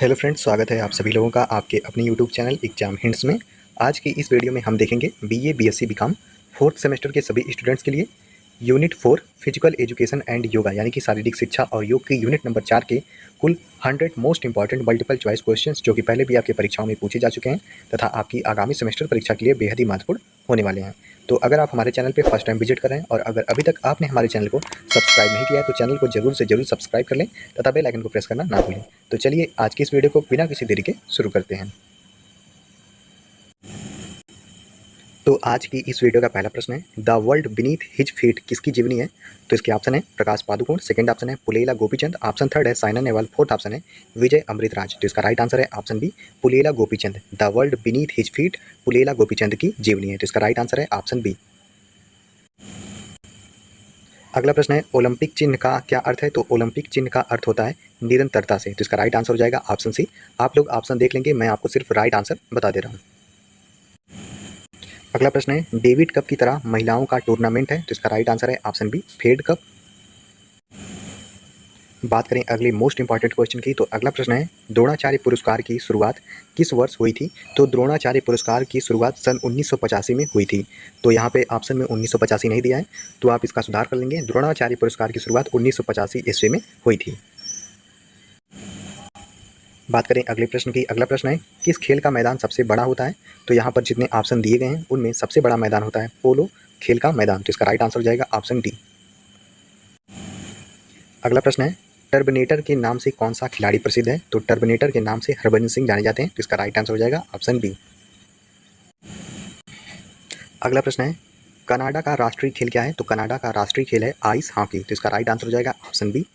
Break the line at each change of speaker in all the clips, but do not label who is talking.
Hello friends, स्वागत है आप सभी लोगों का आपके अपने यूट्यूब चैनल एग्जाम हिंट्स में। आज की इस वीडियो में हम देखेंगे BA, BSc, BCom fourth semester के सभी स्टूडेंट्स के लिए unit 4 physical education and yoga यानी कि शारीरिक शिक्षा और योग की यूनिट नंबर 4 के कुल 100 most important multiple choice questions जो कि पहले भी आपकी परीक्षाओं में पूछे जा चुके हैं तथा आपकी आगामी सेमेस्टर परीक्षा के लिए बेहद ही महत्वपूर्ण होने वाले हैं। तो अगर आप हमारे चैनल पर फर्स्ट टाइम विजिट कर रहे हैं और अगर अभी तक आपने हमारे चैनल को सब्सक्राइब नहीं किया है तो चैनल को जरूर से जरूर सब्सक्राइब कर लें तथा बेल आइकन को प्रेस करना ना भूलें। तो चलिए आज की इस वीडियो को बिना किसी देरी के शुरू करते हैं। तो आज की इस वीडियो का पहला प्रश्न है, the world beneath his feet किसकी जीवनी है? तो इसके ऑप्शन है प्रकाश पादुकोण, सेकंड ऑप्शन है पुलेला गोपीचंद, ऑप्शन थर्ड है साइना नेहवाल, फोर्थ ऑप्शन है विजय अमृतराज। तो इसका राइट आंसर है option b Pullela Gopichand. The world beneath his feet Pullela Gopichand की जीवनी है। तो इसका राइट आंसर है ऑप्शन बी। अगला प्रश्न है, ओलंपिक चिन्ह का क्या अर्थ है? तो ओलंपिक चिन्ह का अर्थ होता है निरंतरता से। तो इसका राइट आंसर हो जाएगा ऑप्शन सी। आप लोग ऑप्शन देख लेंगे, मैं आपको सिर्फ राइट आंसर बता दे रहा हूँ। अगला प्रश्न है, डेविड कप की तरह महिलाओं का टूर्नामेंट है। तो इसका राइट आंसर है ऑप्शन बी फेड कप। बात करें अगले मोस्ट इंपॉर्टेंट क्वेश्चन की, तो अगला प्रश्न है, द्रोणाचार्य पुरस्कार की शुरुआत किस वर्ष हुई थी? तो द्रोणाचार्य पुरस्कार की शुरुआत सन 1985 में हुई थी। तो यहाँ पे ऑप्शन में 1985 नहीं दिया है, तो आप इसका सुधार कर लेंगे। द्रोणाचार्य पुरस्कार की शुरुआत 1985 ईस्वी में हुई थी। बात करें अगले प्रश्न की, अगला प्रश्न है, किस खेल का मैदान सबसे बड़ा होता है? तो यहाँ पर जितने ऑप्शन दिए गए हैं उनमें सबसे बड़ा मैदान होता है पोलो खेल का मैदान। तो इसका राइट आंसर हो जाएगा ऑप्शन डी। अगला प्रश्न है, टर्मिनेटर के नाम से कौन सा खिलाड़ी प्रसिद्ध है? तो टर्मिनेटर के नाम से हरभजन सिंह जाने जाते हैं। तो इसका राइट आंसर हो जाएगा ऑप्शन बी। अगला प्रश्न है, कनाडा का राष्ट्रीय खेल क्या है? तो कनाडा का राष्ट्रीय खेल है आइस हॉकी। तो इसका राइट आंसर हो जाएगा ऑप्शन बी।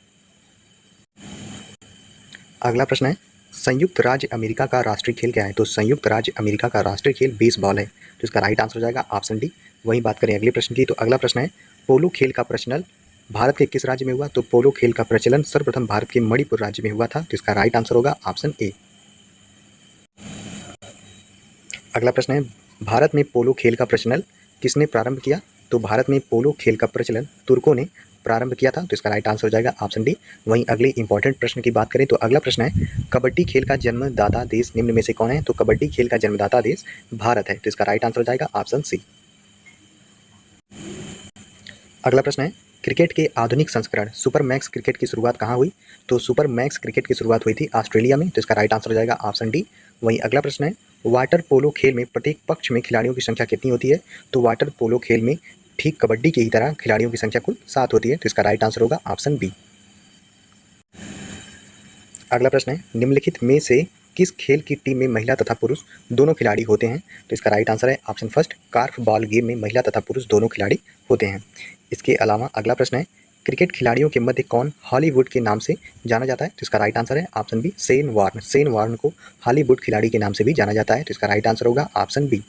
अगला प्रश्न है, संयुक्त राज्य अमेरिका का राष्ट्रीय खेल क्या है? तो संयुक्त राज्य अमेरिका का राष्ट्रीय खेल बेसबॉल है। तो इसका राइट आंसर हो जाएगा ऑप्शन डी। वहीं बात करें अगले प्रश्न की, तो अगला प्रश्न है, पोलो खेल का प्रचलन भारत के किस राज्य में हुआ? तो पोलो खेल का प्रचलन सर्वप्रथम भारत के मणिपुर राज्य में हुआ था। तो इसका राइट आंसर होगा ऑप्शन ए। अगला प्रश्न है, भारत में पोलो खेल का प्रचलन किसने प्रारंभ किया? तो भारत में पोलो खेल का प्रचलन तुर्कों ने प्रारंभ किया था। तो इसका राइट आंसर हो जाएगा ऑप्शन डी। वहीं अगले इंपॉर्टेंट प्रश्न की बात करें, तो अगला प्रश्न है, कबड्डी खेल का जन्मदाता देश निम्न में से कौन है? तो कबड्डी खेल का जन्मदाता देश भारत है। तो इसका राइट आंसर हो जाएगा ऑप्शन सी। अगला प्रश्न है, क्रिकेट के आधुनिक संस्करण सुपर मैक्स क्रिकेट की शुरुआत कहाँ हुई? तो सुपर मैक्स क्रिकेट की शुरुआत हुई थी ऑस्ट्रेलिया में। तो इसका राइट आंसर हो जाएगा ऑप्शन डी। वहीं अगला प्रश्न है, वाटर पोलो खेल में प्रत्येक पक्ष में खिलाड़ियों की संख्या कितनी होती है? तो वाटर पोलो खेल में ठीक कबड्डी की ही तरह खिलाड़ियों की संख्या कुल 7 होती है। तो इसका राइट आंसर होगा ऑप्शन बी। अगला प्रश्न है, निम्नलिखित में से किस खेल की टीम में महिला तथा पुरुष दोनों खिलाड़ी होते हैं? तो इसका राइट आंसर है ऑप्शन फर्स्ट कार्फ बॉल गेम में महिला तथा पुरुष दोनों खिलाड़ी होते हैं। इसके अलावा अगला प्रश्न है, क्रिकेट खिलाड़ियों के मध्य कौन हॉलीवुड के नाम से जाना जाता है? तो इसका राइट आंसर है option b Shane Warne. Shane Warne को हॉलीवुड खिलाड़ी के नाम से भी जाना जाता है। तो इसका राइट आंसर होगा ऑप्शन बी।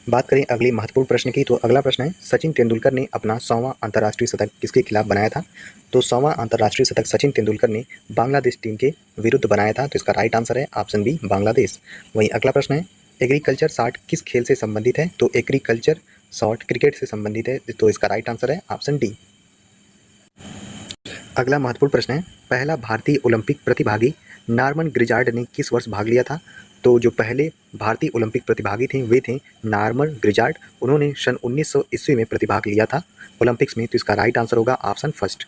बात करें अगले महत्वपूर्ण प्रश्न की, तो अगला प्रश्न है, सचिन तेंदुलकर ने अपना 100वां अंतर्राष्ट्रीय शतक किसके खिलाफ बनाया था? तो 100वां अंतर्राष्ट्रीय शतक सचिन तेंदुलकर ने बांग्लादेश टीम के विरुद्ध बनाया था। तो इसका राइट आंसर है ऑप्शन बी बांग्लादेश। वहीं अगला प्रश्न है, एग्रीकल्चर शॉट किस खेल से संबंधित है? तो एग्रीकल्चर शॉट क्रिकेट से संबंधित है। तो इसका राइट आंसर है ऑप्शन डी। अगला महत्वपूर्ण प्रश्न है, पहला भारतीय ओलंपिक प्रतिभागी नॉर्मन ग्रिजार्ड ने किस वर्ष भाग लिया था? तो जो पहले भारतीय ओलंपिक प्रतिभागी थे वे थे नॉर्मन ग्रिजार्ड। उन्होंने सन 1900 ईस्वी में प्रतिभाग लिया था ओलंपिक्स में। तो इसका राइट आंसर होगा ऑप्शन फर्स्ट।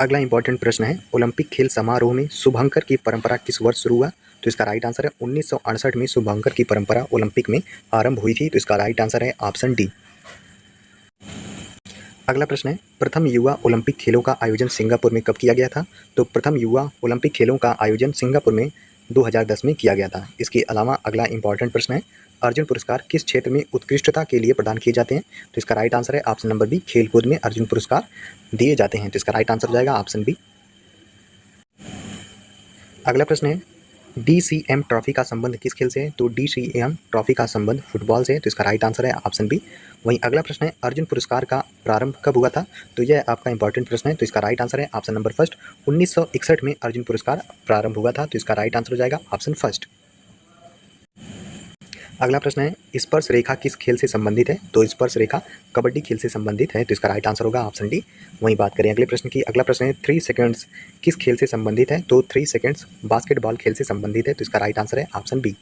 अगला इंपॉर्टेंट प्रश्न है, ओलंपिक खेल समारोह में शुभंकर की परंपरा किस वर्ष शुरू हुआ? तो इसका राइट आंसर है 1968 में शुभंकर की परंपरा ओलंपिक में आरंभ हुई थी। तो इसका राइट आंसर है ऑप्शन डी। अगला प्रश्न है, प्रथम युवा ओलंपिक खेलों का आयोजन सिंगापुर में कब किया गया था? तो प्रथम युवा ओलंपिक खेलों का आयोजन सिंगापुर में 2010 में किया गया था। इसके अलावा अगला इंपॉर्टेंट प्रश्न है, अर्जुन पुरस्कार किस क्षेत्र में उत्कृष्टता के लिए प्रदान किए जाते हैं? तो इसका राइट आंसर है ऑप्शन नंबर बी खेलकूद में अर्जुन पुरस्कार दिए जाते हैं। तो इसका राइट आंसर हो जाएगा ऑप्शन बी। अगला प्रश्न है, DCM ट्रॉफी का संबंध किस खेल से है? तो DCM ट्रॉफी का संबंध फुटबॉल से है। तो इसका राइट आंसर है ऑप्शन बी। वहीं अगला प्रश्न है, अर्जुन पुरस्कार का प्रारंभ कब हुआ था? तो यह आपका इंपॉर्टेंट प्रश्न है। तो इसका राइट आंसर है ऑप्शन नंबर फर्स्ट 1961 में अर्जुन पुरस्कार प्रारंभ हुआ था। तो इसका राइट आंसर हो जाएगा ऑप्शन फर्स्ट। अगला प्रश्न है स्पर्श रेखा किस खेल से संबंधित है? तो स्पर्श रेखा कबड्डी खेल से संबंधित है, तो इसका राइट आंसर होगा ऑप्शन डी। वहीं बात करें अगले प्रश्न की, अगला प्रश्न है 3 सेकंड्स किस खेल से संबंधित है? तो 3 सेकंड्स बास्केटबॉल खेल से संबंधित है, तो इसका राइट आंसर है ऑप्शन बी।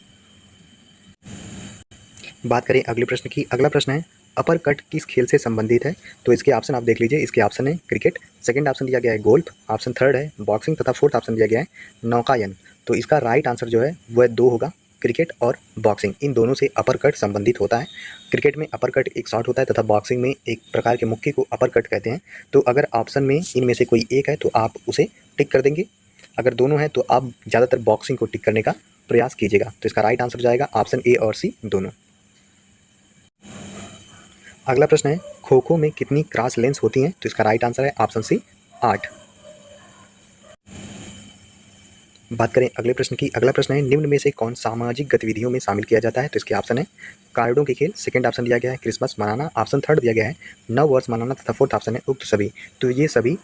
बात करें अगले प्रश्न की, अगला प्रश्न है अपर कट किस खेल से संबंधित है? तो इसके ऑप्शन आप देख लीजिए, इसके ऑप्शन है क्रिकेट, सेकंड ऑप्शन दिया गया है गोल्फ, ऑप्शन थर्ड है बॉक्सिंग तथा फोर्थ ऑप्शन दिया गया है नौकायन। तो इसका राइट आंसर जो है वह दो होगा, क्रिकेट और बॉक्सिंग, इन दोनों से अपर कट संबंधित होता है। क्रिकेट में अपर कट एक शॉट होता है तथा बॉक्सिंग में एक प्रकार के मुक्के को अपर कट कहते हैं। तो अगर ऑप्शन में इनमें से कोई एक है तो आप उसे टिक कर देंगे, अगर दोनों हैं तो आप ज़्यादातर बॉक्सिंग को टिक करने का प्रयास कीजिएगा। तो इसका राइट आंसर जाएगा ऑप्शन ए और सी दोनों। अगला प्रश्न है खो खो में कितनी क्रॉस लेंस होती हैं? तो इसका राइट आंसर है ऑप्शन सी 8। बात करें अगले प्रश्न की, अगला प्रश्न है निम्न में से कौन सामाजिक गतिविधियों में शामिल किया जाता है? तो इसके ऑप्शन है कार्डों के खेल, सेकंड ऑप्शन दिया गया है क्रिसमस मनाना, ऑप्शन थर्ड दिया गया है नव वर्ष मनाना तथा फोर्थ ऑप्शन है उक्त सभी। तो ये सभी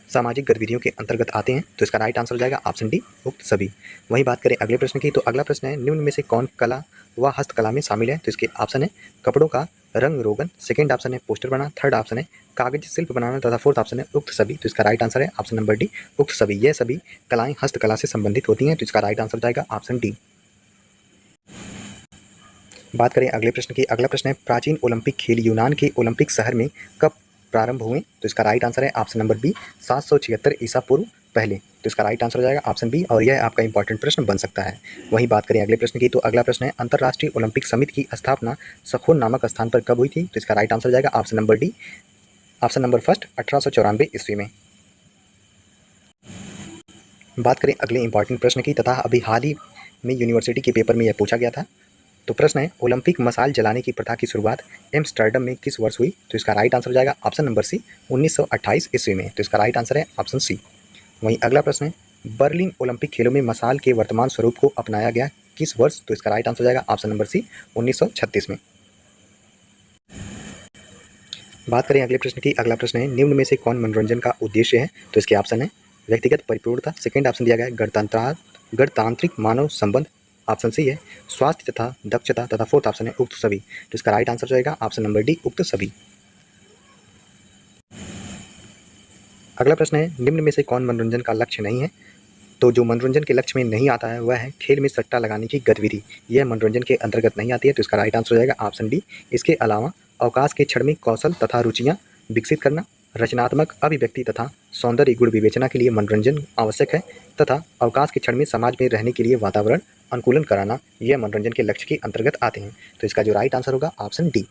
सामाजिक गतिविधियों के अंतर्गत आते हैं, तो इसका राइट आंसर हो जाएगा ऑप्शन डी उक्त सभी। वहीं बात करें अगले प्रश्न की, तो अगला प्रश्न है निम्न में से कौन कला व हस्तकला में शामिल है? तो इसके ऑप्शन है कपड़ों का रंग रोगन, सेकंड ऑप्शन है पोस्टर बनाना, थर्ड ऑप्शन है कागज शिल्प बनाना तथा फोर्थ ऑप्शन है उक्त सभी। तो इसका राइट आंसर है ऑप्शन नंबर डी उक्त सभी। यह सभी कलाएं हस्तकला से संबंधित होती हैं, तो इसका राइट आंसर जाएगा ऑप्शन डी। बात करें अगले प्रश्न की, अगला प्रश्न है प्राचीन ओलंपिक खेल यूनान के ओलंपिक शहर में कब प्रारंभ हुए? तो इसका राइट आंसर है ऑप्शन नंबर बी 776 ईसा पूर्व पहले। तो इसका राइट आंसर हो जाएगा ऑप्शन बी और यह आपका इंपॉर्टेंट प्रश्न बन सकता है। वहीं बात करें अगले प्रश्न की, तो अगला प्रश्न है अंतर्राष्ट्रीय ओलंपिक समिति की स्थापना सखोन नामक स्थान पर कब हुई थी? तो इसका राइट आंसर हो जाएगा option number D, option number first 1894 ईस्वी में। बात करें अगले इंपॉर्टेंट प्रश्न की, तथा अभी हाल ही में यूनिवर्सिटी के पेपर में यह पूछा गया था। तो प्रश्न है ओलंपिक मशाल जलाने की प्रथा की शुरुआत एम्स्टर्डम में किस वर्ष हुई? तो इसका राइट आंसर हो जाएगा ऑप्शन नंबर सी 1928 ईस्वी में। तो इसका राइट आंसर है ऑप्शन सी। वहीं अगला प्रश्न है बर्लिन ओलंपिक खेलों में मशाल के वर्तमान स्वरूप को अपनाया गया किस वर्ष? तो इसका राइट आंसर हो जाएगा ऑप्शन नंबर सी 1936 में। बात करें अगले प्रश्न की, अगला प्रश्न है निम्न में से कौन मनोरंजन का उद्देश्य है? तो इसके ऑप्शन है व्यक्तिगत परिपूर्णता, सेकंड ऑप्शन दिया गया है गणतांत्रिक मानव संबंध, ऑप्शन सी है स्वास्थ्य तथा दक्षता तथा फोर्थ ऑप्शन है उक्त सभी। तो इसका राइट आंसर जाएगा ऑप्शन नंबर डी उक्त सभी। अगला प्रश्न है निम्न में से कौन मनोरंजन का लक्ष्य नहीं है? तो जो मनोरंजन के लक्ष्य में नहीं आता है वह है खेल में सट्टा लगाने की गतिविधि, यह मनोरंजन के अंतर्गत नहीं आती है। तो इसका राइट आंसर हो जाएगा ऑप्शन डी। इसके अलावा अवकाश के क्षण में कौशल तथा रुचियाँ विकसित करना, रचनात्मक अभिव्यक्ति तथा सौंदर्य गुण विवेचना के लिए मनोरंजन आवश्यक है तथा अवकाश के क्षण में समाज में रहने के लिए वातावरण अनुकूलन कराना, यह मनोरंजन के लक्ष्य के अंतर्गत आते हैं। तो इसका जो राइट आंसर होगा ऑप्शन डी।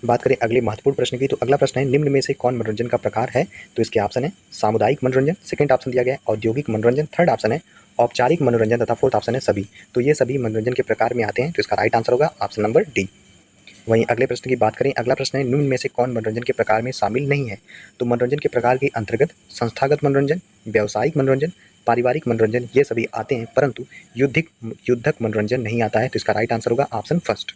बात करें अगले महत्वपूर्ण प्रश्न की, तो अगला प्रश्न है निम्न में से कौन मनोरंजन का प्रकार है? तो इसके ऑप्शन है सामुदायिक मनोरंजन, सेकंड ऑप्शन दिया गया है औद्योगिक मनोरंजन, थर्ड ऑप्शन है औपचारिक मनोरंजन तथा फोर्थ ऑप्शन है सभी। तो ये सभी मनोरंजन के प्रकार में आते हैं, तो इसका राइट आंसर होगा ऑप्शन नंबर डी। वहीं अगले प्रश्न की बात करें, अगला प्रश्न है निम्न में से कौन मनोरंजन के प्रकार में शामिल नहीं है? तो मनोरंजन के प्रकार के अंतर्गत संस्थागत मनोरंजन, व्यावसायिक मनोरंजन, पारिवारिक मनोरंजन ये सभी आते हैं, परंतु युद्धक मनोरंजन नहीं आता है। तो इसका राइट आंसर होगा ऑप्शन फर्स्ट।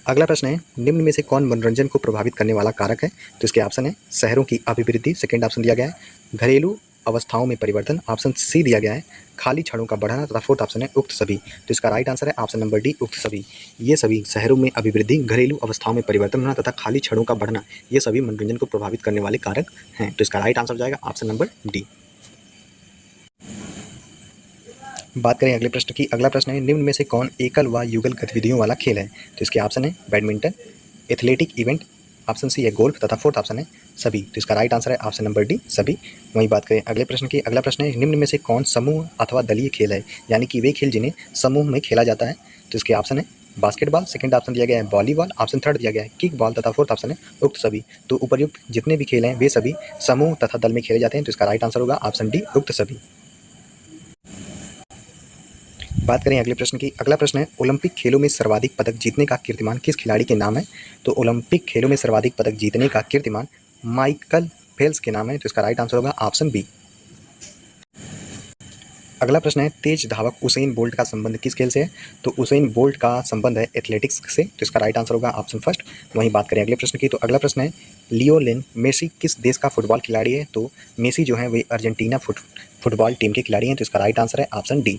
अगला प्रश्न है निम्न में से कौन मनोरंजन को प्रभावित करने वाला कारक है? तो इसके ऑप्शन है शहरों की अभिवृद्धि, सेकंड ऑप्शन दिया गया है घरेलू अवस्थाओं में परिवर्तन, ऑप्शन सी दिया गया है खाली क्षणों का बढ़ना तथा फोर्थ ऑप्शन है उक्त सभी। तो इसका राइट आंसर है ऑप्शन नंबर डी उक्त सभी। ये सभी शहरों में अभिवृद्धि, घरेलू अवस्थाओं में परिवर्तन होना तथा खाली क्षणों का बढ़ना ये सभी मनोरंजन को प्रभावित करने वाले कारक हैं। तो इसका राइट आंसर हो जाएगा ऑप्शन नंबर डी। बात करें अगले प्रश्न की, अगला प्रश्न है निम्न में से कौन एकल व युगल गतिविधियों वाला खेल है? तो इसके ऑप्शन है badminton, athletic event, option c है गोल्फ तथा फोर्थ ऑप्शन है सभी। तो इसका राइट आंसर है ऑप्शन नंबर डी सभी। वहीं बात करें अगले प्रश्न की, अगला प्रश्न है निम्न में से कौन समूह अथवा दलीय खेल है, यानी कि वे खेल जिन्हें समूह में खेला जाता है? तो इसके ऑप्शन है बास्केटबॉल, सेकंड ऑप्शन दिया गया है वॉलीबॉल, ऑप्शन थर्ड दिया गया है किक बॉल तथा फोर्थ ऑप्शन है उक्त सभी। तो उपयुक्त जितने भी खेल हैं वे सभी समूह तथा दल में खेले जाते हैं। तो इसका राइट आंसर होगा ऑप्शन डी उक्त सभी। बात करें अगले प्रश्न की, अगला प्रश्न है ओलंपिक खेलों में सर्वाधिक पदक जीतने का कीर्तिमान किस खिलाड़ी के नाम है? तो ओलंपिक खेलों में सर्वाधिक पदक जीतने का कीर्तिमान माइकल फेल्प्स के नाम है। तो इसका राइट आंसर होगा ऑप्शन बी। अगला प्रश्न है, तेज धावक उसेन बोल्ट का संबंध किस खेल से है? तो उसेन बोल्ट का संबंध है एथलेटिक्स से, तो इसका राइट आंसर होगा ऑप्शन फर्स्ट। वहीं बात करें अगले प्रश्न की, तो अगला प्रश्न है, लियोनेल मेसी किस देश का फुटबॉल खिलाड़ी है? तो मेसी जो है वे अर्जेंटीना फुटबॉल टीम के खिलाड़ी हैं, तो इसका राइट आंसर है ऑप्शन डी।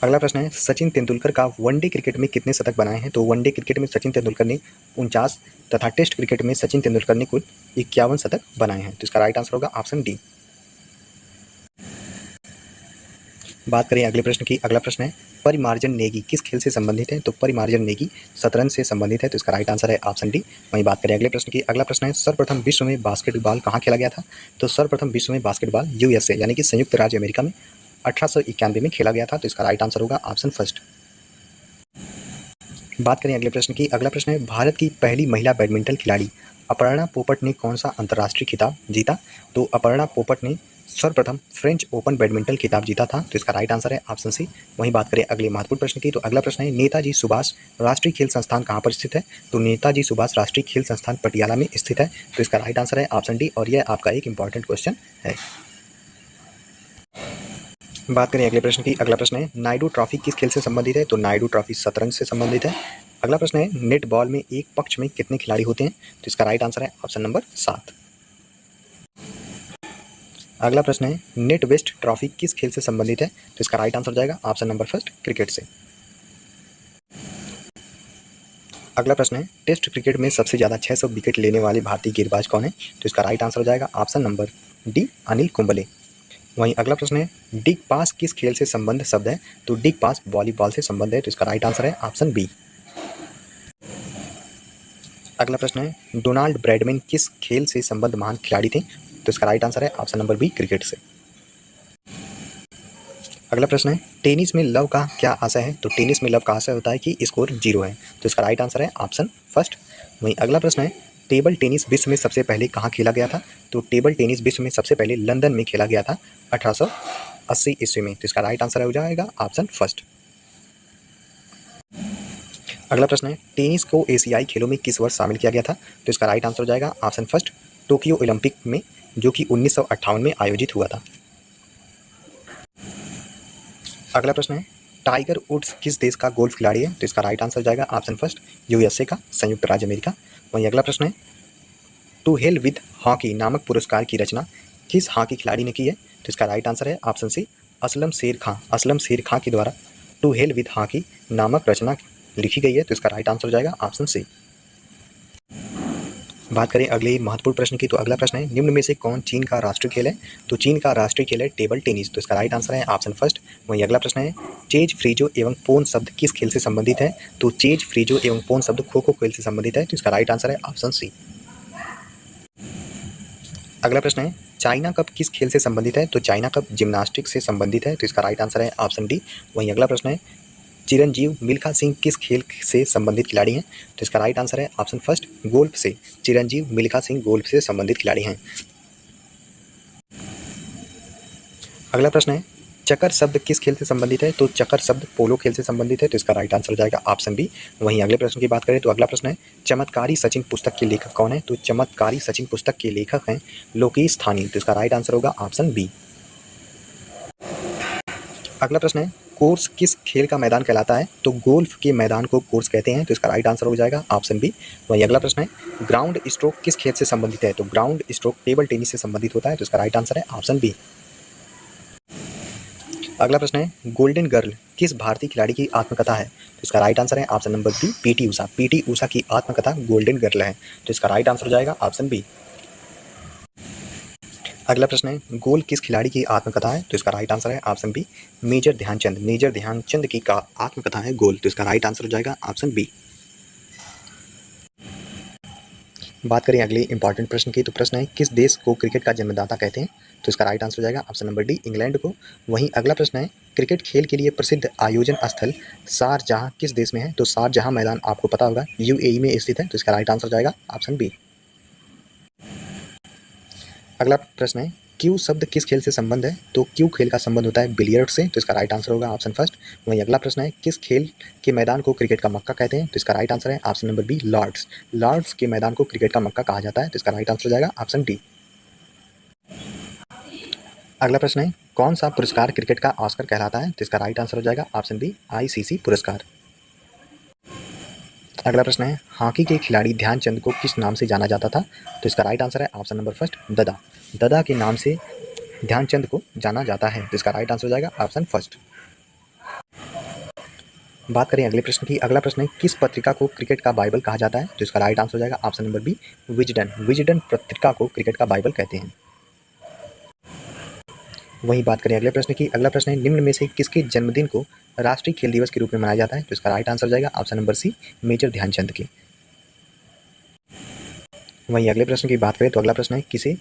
अगला प्रश्न है, सचिन तेंदुलकर का वनडे क्रिकेट में कितने शतक बनाए हैं? तो वनडे क्रिकेट में सचिन तेंदुलकर ने 49 तथा टेस्ट क्रिकेट में सचिन तेंदुलकर ने कुल 51 शतक बनाए हैं, तो इसका राइट आंसर होगा ऑप्शन डी। बात करें अगले प्रश्न की, अगला प्रश्न है, परिमार्जन नेगी किस खेल से संबंधित है? तो परिमार्जन नेगी शतरंज से संबंधित है, तो इसका राइट आंसर है ऑप्शन डी। वहीं बात करें अगले प्रश्न की, अगला प्रश्न है, सर्वप्रथम विश्व में बास्केटबॉल कहाँ खेला गया था? तो सर्वप्रथम विश्व में बास्केटबॉल यूएसए यानी कि संयुक्त राज्य अमेरिका में 1891 में खेला गया था, तो इसका राइट आंसर होगा ऑप्शन फर्स्ट। बात करें अगले प्रश्न की, अगला प्रश्न है, भारत की पहली महिला बैडमिंटन खिलाड़ी अपर्णा पोपट ने कौन सा अंतर्राष्ट्रीय खिताब जीता? तो अपर्णा पोपट ने सर्वप्रथम फ्रेंच ओपन बैडमिंटन खिताब जीता था, तो इसका राइट आंसर है ऑप्शन सी। वहीं बात करें अगले महत्वपूर्ण प्रश्न की, तो अगला प्रश्न है, नेताजी सुभाष राष्ट्रीय खेल संस्थान कहाँ पर स्थित है? तो नेताजी सुभाष राष्ट्रीय खेल संस्थान पटियाला में स्थित है, तो इसका राइट आंसर है ऑप्शन डी, और यह आपका एक इंपॉर्टेंट क्वेश्चन है। बात करें अगले प्रश्न की, अगला प्रश्न है, नायडू ट्रॉफी किस खेल से संबंधित है? तो नायडू ट्रॉफी शतरंज से संबंधित है। अगला प्रश्न है, नेट बॉल में एक पक्ष में कितने खिलाड़ी होते हैं? तो इसका राइट आंसर है ऑप्शन नंबर 7। अगला प्रश्न है, नेट वेस्ट ट्रॉफी किस खेल से संबंधित है? तो इसका राइट आंसर जाएगा ऑप्शन नंबर फर्स्ट, क्रिकेट से। अगला प्रश्न है, टेस्ट क्रिकेट में सबसे ज़्यादा 600 विकेट लेने वाले भारतीय गेंदबाज कौन है? तो इसका राइट आंसर हो जाएगा option number D, Anil Kumble. वहीं अगला प्रश्न है, डिग पास किस खेल से संबंध शब्द है? तो डिग पास वॉलीबॉल से संबंध है, तो इसका राइट आंसर है ऑप्शन बी। अगला प्रश्न है, डोनाल्ड ब्रैडमैन किस खेल से संबंध महान खिलाड़ी थे? तो इसका राइट आंसर है ऑप्शन नंबर बी, क्रिकेट से। अगला प्रश्न है, टेनिस में लव का क्या आशय है? तो टेनिस में लव का आशय होता है कि स्कोर 0 है, तो इसका राइट आंसर है ऑप्शन फर्स्ट। वहीं अगला प्रश्न है, टेबल टेनिस विश्व में सबसे पहले कहाँ खेला गया था? तो टेबल टेनिस विश्व में सबसे पहले लंदन में खेला गया था 1880 ईस्वी में, तो इसका राइट आंसर हो जाएगा ऑप्शन फर्स्ट। अगला प्रश्न है, टेनिस को एशियाई खेलों में किस वर्ष शामिल किया गया था? तो इसका राइट आंसर हो जाएगा ऑप्शन फर्स्ट, टोक्यो ओलंपिक में, जो कि 1958 में आयोजित हुआ था। अगला प्रश्न है, टाइगर वुड्स किस देश का गोल्फ खिलाड़ी है? तो इसका राइट आंसर जाएगा ऑप्शन फर्स्ट, यूएसए का, संयुक्त राज्य अमेरिका। वहीं अगला प्रश्न है, टू हेल विद हॉकी नामक पुरस्कार की रचना किस हॉकी खिलाड़ी ने की है? तो इसका राइट आंसर है ऑप्शन सी, असलम शेर खां। असलम शेर खां के द्वारा टू हेल विद हॉकी नामक रचना लिखी गई है, तो इसका राइट आंसर हो जाएगा ऑप्शन सी। बात करें अगले महत्वपूर्ण प्रश्न की, तो अगला प्रश्न है, निम्न में से कौन चीन का राष्ट्रीय खेल है? तो चीन का राष्ट्रीय खेल है टेबल टेनिस, तो इसका राइट आंसर है ऑप्शन फर्स्ट। वहीं अगला प्रश्न है, चेज फ्रीजो एवं पोन शब्द किस खेल से संबंधित है? तो चेज फ्रीजो एवं पोन शब्द खो खो खेल से संबंधित है, तो इसका राइट आंसर है ऑप्शन सी। अगला प्रश्न है, चाइना कप किस खेल से संबंधित है? तो चाइना कप जिम्नास्टिक्स से संबंधित है, तो इसका राइट आंसर है ऑप्शन डी। वहीं अगला प्रश्न है, चिरंजीव मिल्खा सिंह किस खेल से संबंधित खिलाड़ी हैं? तो इसका राइट आंसर है ऑप्शन फर्स्ट, गोल्फ से। चिरंजीव मिल्खा सिंह गोल्फ से संबंधित खिलाड़ी हैं। अगला प्रश्न है, चक्कर शब्द किस खेल से संबंधित है? तो चक्कर शब्द पोलो खेल से संबंधित है, तो इसका राइट आंसर हो जाएगा ऑप्शन बी। वहीं अगले प्रश्न की बात करें, तो अगला प्रश्न है, चमत्कारी सचिन पुस्तक के लेखक कौन है? तो चमत्कारी सचिन पुस्तक के लेखक हैं लोकेश थानी, तो इसका राइट आंसर होगा ऑप्शन बी। अगला प्रश्न है, कोर्स किस खेल का मैदान कहलाता है? तो गोल्फ के मैदान को कोर्स कहते हैं, तो इसका राइट आंसर हो जाएगा ऑप्शन बी। वहीं अगला प्रश्न है, ग्राउंड स्ट्रोक किस खेल से संबंधित है? तो ग्राउंड स्ट्रोक टेबल टेनिस से संबंधित होता है, तो इसका राइट आंसर है ऑप्शन बी। अगला प्रश्न है, गोल्डन गर्ल किस भारतीय खिलाड़ी की आत्मकथा है? तो इसका राइट आंसर है option number b, PT Usha. PT Usha की आत्मकथा गोल्डन गर्ल है, तो इसका राइट आंसर हो जाएगा ऑप्शन बी। अगला प्रश्न है, गोल किस खिलाड़ी की आत्मकथा है? तो इसका राइट आंसर है option b, major Dhyanchand. Major Dhyanchand की आत्मकथा है गोल, तो इसका राइट आंसर हो जाएगा ऑप्शन बी। बात करें अगले इंपॉर्टेंट प्रश्न की, तो प्रश्न है, किस देश को क्रिकेट का जन्मदाता कहते हैं? तो इसका राइट आंसर हो जाएगा ऑप्शन नंबर डी, इंग्लैंड को। वहीं अगला प्रश्न है, क्रिकेट खेल के लिए प्रसिद्ध आयोजन स्थल शारजाह किस देश में है? तो शारजाह मैदान आपको पता होगा यूएई में स्थित है, तो इसका राइट आंसर हो जाएगा ऑप्शन बी। अगला प्रश्न है, क्यू शब्द किस खेल से संबंध है? तो क्यू खेल का संबंध होता है बिलियर्ड से, तो इसका राइट आंसर होगा ऑप्शन फर्स्ट। वहीं अगला प्रश्न है, किस खेल के मैदान को क्रिकेट का मक्का कहते हैं? तो इसका राइट आंसर है option number b, Lord's. Lord's के मैदान को क्रिकेट का मक्का कहा जाता है, तो इसका राइट आंसर हो जाएगा ऑप्शन डी। अगला प्रश्न है, कौन सा पुरस्कार क्रिकेट का ऑस्कर कहलाता है? तो इसका राइट आंसर हो जाएगा ऑप्शन बी, आईसीसी पुरस्कार। अगला प्रश्न है, हॉकी के खिलाड़ी ध्यानचंद को किस नाम से जाना जाता था? तो इसका राइट आंसर है ऑप्शन नंबर फर्स्ट, ददा। ददा के नाम से ध्यानचंद को जाना जाता है। तो इसका राइट आंसर हो जाएगा ऑप्शन फर्स्ट। बात करें अगले प्रश्न की। अगला प्रश्न है, किस पत्रिका को क्रिकेट का बाइबल कहा जाता है? तो इसका राइट आंसर हो जाएगा option number b, Wisden. Wisden पत्रिका को क्रिकेट का बाइबल कहते हैं। वहीं बात करें अगले प्रश्न की। अगला प्रश्न है, निम्न में से किसके जन्मदिन को राष्ट्रीय खेल दिवस के रूप में मनाया जाता है? तो इसका राइट आंसर हो जाएगा option number c, major Dhyanchand के। वहीं अगले प्रश्न की बात करें तो अगला प्रश्न है, किसे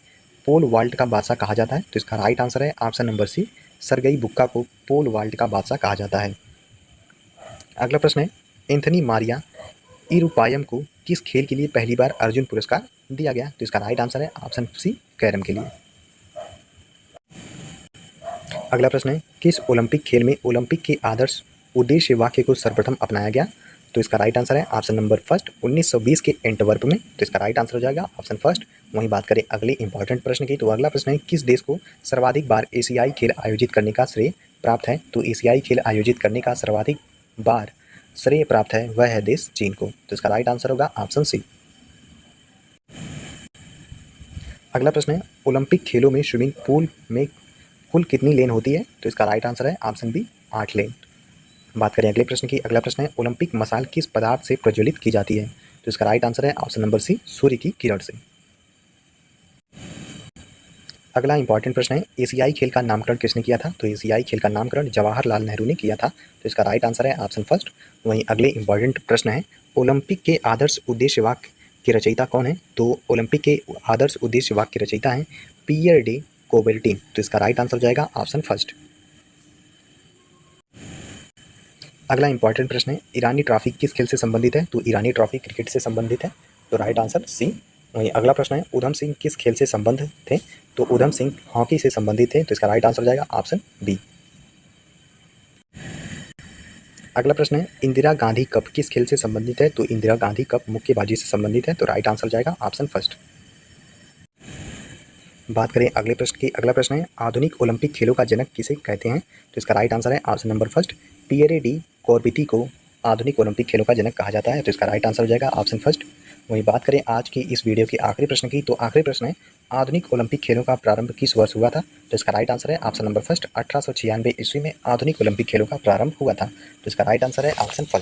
पोल वाल्ट का बादशाह कहा जाता है? तो इसका राइट आंसर है ऑप्शन नंबर सी, सरगई बुक्का को पोल वाल्ट का बादशाह कहा जाता है। अगला प्रश्न है, एंथनी मारिया इरुपायम को किस खेल के लिए पहली बार अर्जुन पुरस्कार दिया गया? तो इसका राइट आंसर है ऑप्शन सी, कैरम के लिए। अगला प्रश्न है, किस ओलंपिक खेल में ओलंपिक के आदर्श उद्देश्य वाक्य को सर्वप्रथम अपनाया गया? तो इसका राइट आंसर है ऑप्शन नंबर फर्स्ट, 1920 के एंटवर्प में। तो इसका राइट आंसर हो जाएगा ऑप्शन फर्स्ट। वहीं बात करें अगले इंपॉर्टेंट प्रश्न की, तो अगला प्रश्न है, किस देश को सर्वाधिक बार एशियाई खेल आयोजित करने का श्रेय प्राप्त है? तो एशियाई खेल आयोजित करने का सर्वाधिक बार श्रेय प्राप्त है वह है देश चीन को। तो इसका राइट आंसर होगा ऑप्शन सी। अगला प्रश्न है, ओलंपिक खेलों में स्विमिंग पूल में कुल कितनी लेन होती है? तो इसका राइट आंसर है ऑप्शन बी, 8 लेन। बात करें अगले प्रश्न की। अगला प्रश्न है, ओलंपिक मशाल किस पदार्थ से प्रज्वलित की जाती है? तो इसका राइट आंसर है ऑप्शन नंबर सी, सूर्य की किरण से। अगला इंपॉर्टेंट प्रश्न है, एशियाई खेल का नामकरण किसने किया था? तो एशियाई खेल का नामकरण जवाहरलाल नेहरू ने किया था। तो इसका राइट आंसर है ऑप्शन फर्स्ट। वहीं अगले इंपॉर्टेंट प्रश्न है, ओलंपिक के आदर्श उद्देश्य वाक्य के रचयिता कौन है? तो ओलंपिक के आदर्श उद्देश्य वाक्य के रचयिता हैं पियर डे कोबेर्टिन। तो इसका राइट आंसर हो जाएगा ऑप्शन फर्स्ट। अगला इंपॉर्टेंट प्रश्न है, ईरानी ट्रॉफी किस खेल से संबंधित है? तो ईरानी ट्रॉफी क्रिकेट से संबंधित है। तो राइट आंसर सी। वहीं अगला प्रश्न है, उधम सिंह किस खेल से संबंध थे? तो उधम सिंह हॉकी से संबंधित थे। तो इसका राइट आंसर हो जाएगा ऑप्शन बी। अगला प्रश्न है, इंदिरा गांधी कप किस खेल से संबंधित है? तो इंदिरा गांधी कप मुक्केबाजी से संबंधित है। तो राइट आंसर हो जाएगा ऑप्शन फर्स्ट। बात करें अगले प्रश्न की। अगला प्रश्न है, आधुनिक ओलंपिक खेलों का जनक किसे कहते हैं? तो इसका राइट आंसर है option number first, Pierre de कॉर्बिटी को आधुनिक ओलंपिक खेलों का जनक कहा जाता है। तो इसका राइट आंसर हो जाएगा ऑप्शन फर्स्ट। वहीं बात करें आज की इस वीडियो के आखिरी प्रश्न की, तो आखिरी प्रश्न है, आधुनिक ओलंपिक खेलों का प्रारंभ किस वर्ष हुआ था? तो इसका राइट आंसर है ऑप्शन नंबर फर्स्ट, 1896 ईस्वी में आधुनिक ओलंपिक खेलों का प्रारंभ हुआ था। तो इसका राइट आंसर है ऑप्शन फर्स्ट।